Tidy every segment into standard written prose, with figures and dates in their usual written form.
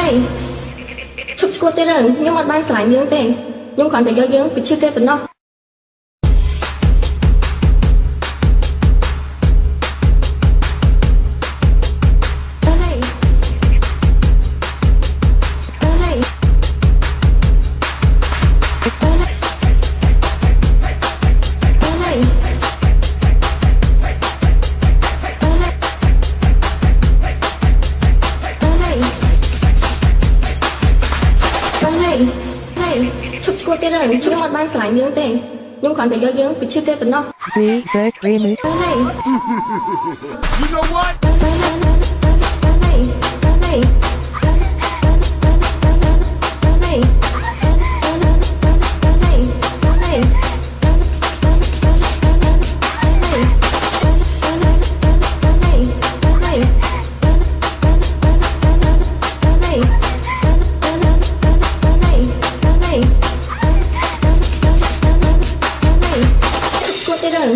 ឈប់ឈ្គោះទេទៅខ្ញុំអត់បានស្រឡាញ់យើងទេខ្ញុំគ្រាន់តែយកយើងពីឈឺទេប៉ុណ្ណោះឈប់ឈ្គោះទេទៅខ្ញុំអត់បានស្រឡាញ់យើងទេខ្ញុំគ្រាន់តែយកយើងពីឈឺទេប៉ុណ្ណោះ Reverb Remix You know what?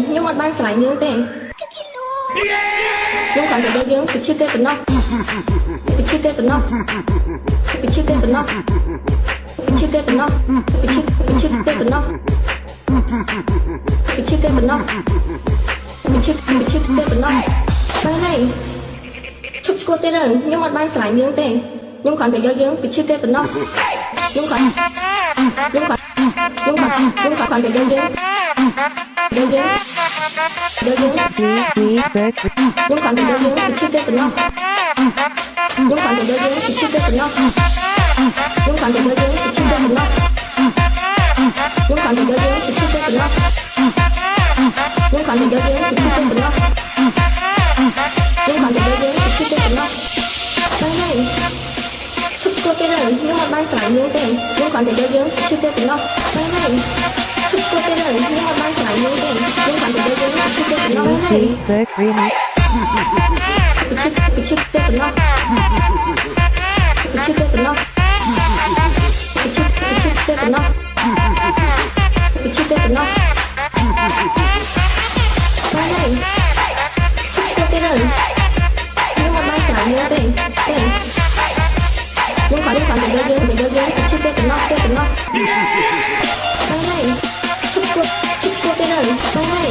ខ្ញុំអត់បានស្រឡាញ់យើងទេខ្ញុំគ្រាន់តែយកយើងពីឈឺទេប៉ុណ្ណោះពីឈឺទេប៉ុណ្ណោះពីឈឺទេប៉ុណ្ណោះពីឈឺទេប៉ុណ្ណោះពីឈឺទេប៉ុណ្ណោះពីឈឺទេប៉ុណ្ណោះពីឈឺទេប៉ុណ្ណោះបានហើយឈប់ឈ្គោះទេទៅខ្ញុំអត់បានស្រឡាញ់យើងទេខ្ញុំគ្រាន់តែយកយើងពីឈឺទេប៉ុណ្ណោះខ្ញុំគ្រាន់តែយកយើងយកយើងខ្ញុំគ្រាន់តែយកយើងពីឈឺទេប៉ុណ្ណោះខ្ញុំគ្រាន់តែយកយើងពីឈឺទេប៉ុណ្ណោះខ្ញុំគ្រាន់តែយកយើងពីឈឺទេប៉ុណ្ណោះខ្ញុំគ្រាន់តែយកយើងពីឈឺទេប៉ុណ្ណោះខ្ញុំគ្រាន់តែយកយើងពីឈឺទេប៉ុណ្ណោះខ្ញុំគ្រាន់តែយកយើងពីឈឺទេប៉ុណ្ណោះបានហើយឈប់ឈ្គោះទេទៅខ្ញុំអត់បានស្រឡាញ់យើងទេខ្ញុំគ្រាន់តែយកយើងពីឈឺទេប៉ុណ្ណោះបានហើយឈប់ឈ្គោះទេទៅខ្ញុំអត់បានស្រឡាញ់យើងទេខ្ញុំគ្រាន់តែយកយើងពីឈឺទេប៉ុណ្ណោះ Reverb Remix ពីឈឺទេប៉ុណ្ណោះពីឈឺទេប៉ុណ្ណោះពីឈឺទេប៉ុណ្ណោះពីឈឺទេប៉ុណ្ណោះបានហើយឈប់ឈ្គោះទេទៅខ្ញុំអត់បានស្រឡាញ់យើងទេខ្ញុំគ្រាន់តែយកយើងពីឈឺទេប៉ុណ្ណោះបានហើយឈប់ឈ្គោះទេទៅបានហើយ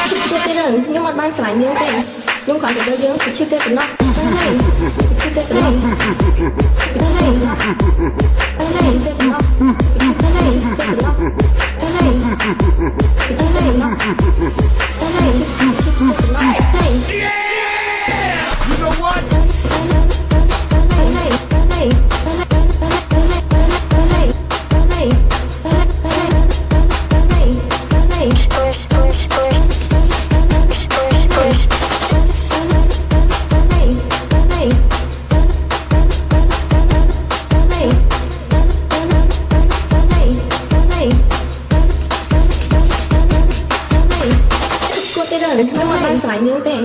ឈប់ឈ្គោះទេទៅខ្ញុំអត់បានស្រឡាញ់យើងទេខ្ញុំគ្រាន់តែយកយើងពីឈឺទេប៉ុណ្ណោះបានហើយពីឈឺទេប៉ុណ្ណោះបានហើយទេប៉ុណ្ណោះពីឈឺទេប៉ុណ្ណោះបានហើយពីឈឺទេប៉ុណ្ណោះបានហើយឈឺទេប៉ុណ្ណោះហើយ You know what? ខ្ញុំអត់បានស្រឡាញ់យើងទេ